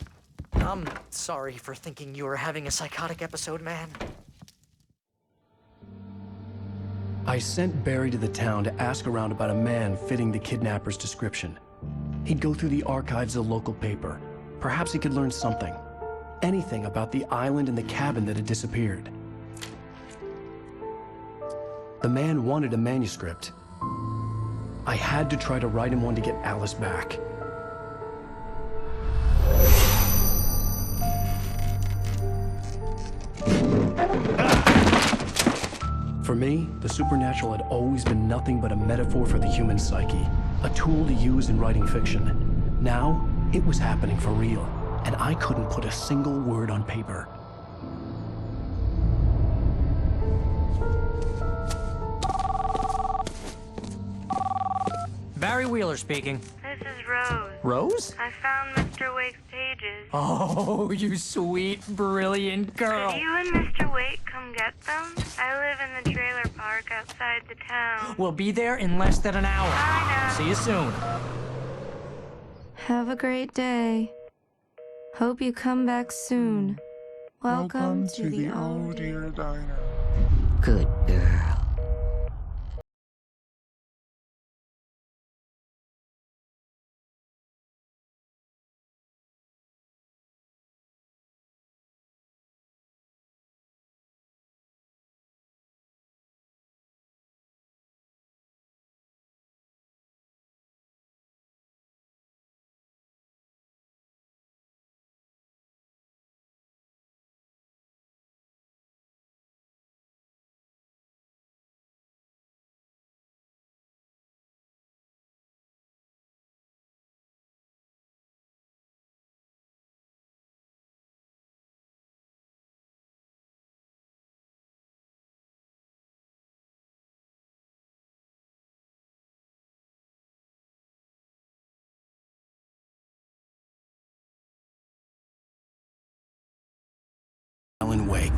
sorry for thinking you were having a psychotic episode, man. I sent Barry to the town to ask around about a man fitting the kidnapper's description. He'd go through the archives of the local paper. Perhaps he could learn something. Anything about the island and the cabin that had disappeared. The man wanted a manuscript. I had to try to write him one to get Alice back. For me, the supernatural had always been nothing but a metaphor for the human psyche, a tool to use in writing fiction. Now, it was happening for real, and I couldn't put a single word on paper. Barry Wheeler speaking. This is Rose. Rose? I found Mr. Wake's pages. Oh, you sweet, brilliant girl. Could you and Mr. Wake come get them? I live in the trailer park outside the town. We'll be there in less than an hour. I know. See you soon. Have a great day. Hope you come back soon. Welcome to the old dear diner. Good girl. Alan Wake.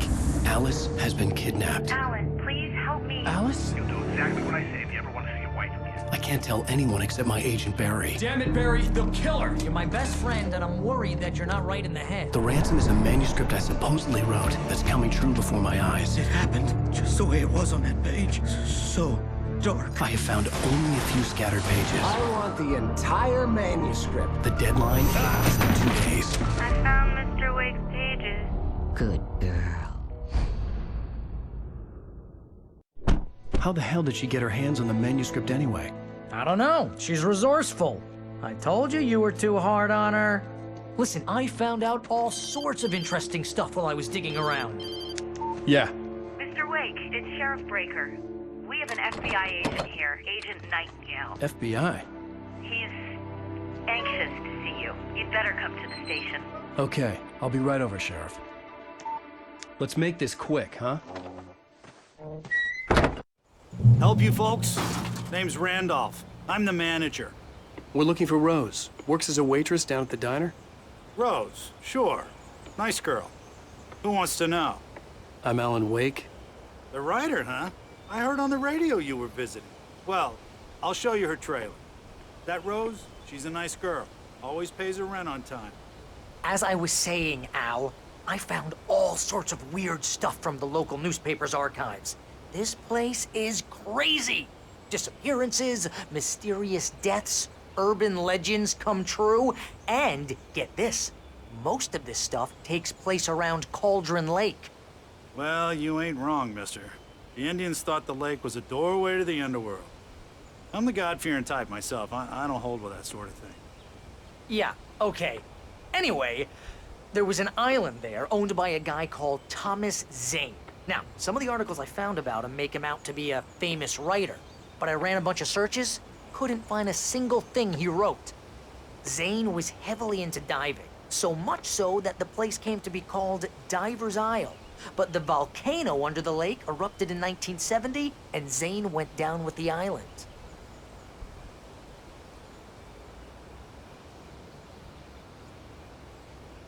Alice has been kidnapped. Alan, please help me. Alice? You'll do exactly what I say if you ever want to see your wife again. I can't tell anyone except my agent Barry. Damn it, Barry, they'll kill her. You're my best friend, and I'm worried that you're not right in the head. The ransom is a manuscript I supposedly wrote that's coming true before my eyes. It happened just the way it was on that page. So dark. I have found only a few scattered pages. I want the entire manuscript. The deadline is in 2 days. I found Mr. Wake's pages. Good girl. How the hell did she get her hands on the manuscript anyway? I don't know. She's resourceful. I told you you were too hard on her. Listen, I found out all sorts of interesting stuff while I was digging around. Yeah. Mr. Wake, it's Sheriff Breaker. We have an FBI agent here, Agent Nightingale. FBI? He's anxious to see you. You'd better come to the station. Okay, I'll be right over, Sheriff. Let's make this quick, huh? Help you folks? Name's Randolph. I'm the manager. We're looking for Rose. Works as a waitress down at the diner. Rose, sure. Nice girl. Who wants to know? I'm Alan Wake. The writer, huh? I heard on the radio you were visiting. Well, I'll show you her trailer. That Rose, she's a nice girl. Always pays her rent on time. As I was saying, Al, I found all sorts of weird stuff from the local newspaper's archives. This place is crazy. Disappearances, mysterious deaths, urban legends come true, and get this, most of this stuff takes place around Cauldron Lake. Well, you ain't wrong, mister. The Indians thought the lake was a doorway to the underworld. I'm the God-fearing type myself. I don't hold with that sort of thing. Yeah, okay. Anyway, there was an island there owned by a guy called Thomas Zane. Now, some of the articles I found about him make him out to be a famous writer, but I ran a bunch of searches, couldn't find a single thing he wrote. Zane was heavily into diving, so much so that the place came to be called Diver's Isle. But the volcano under the lake erupted in 1970, and Zane went down with the island.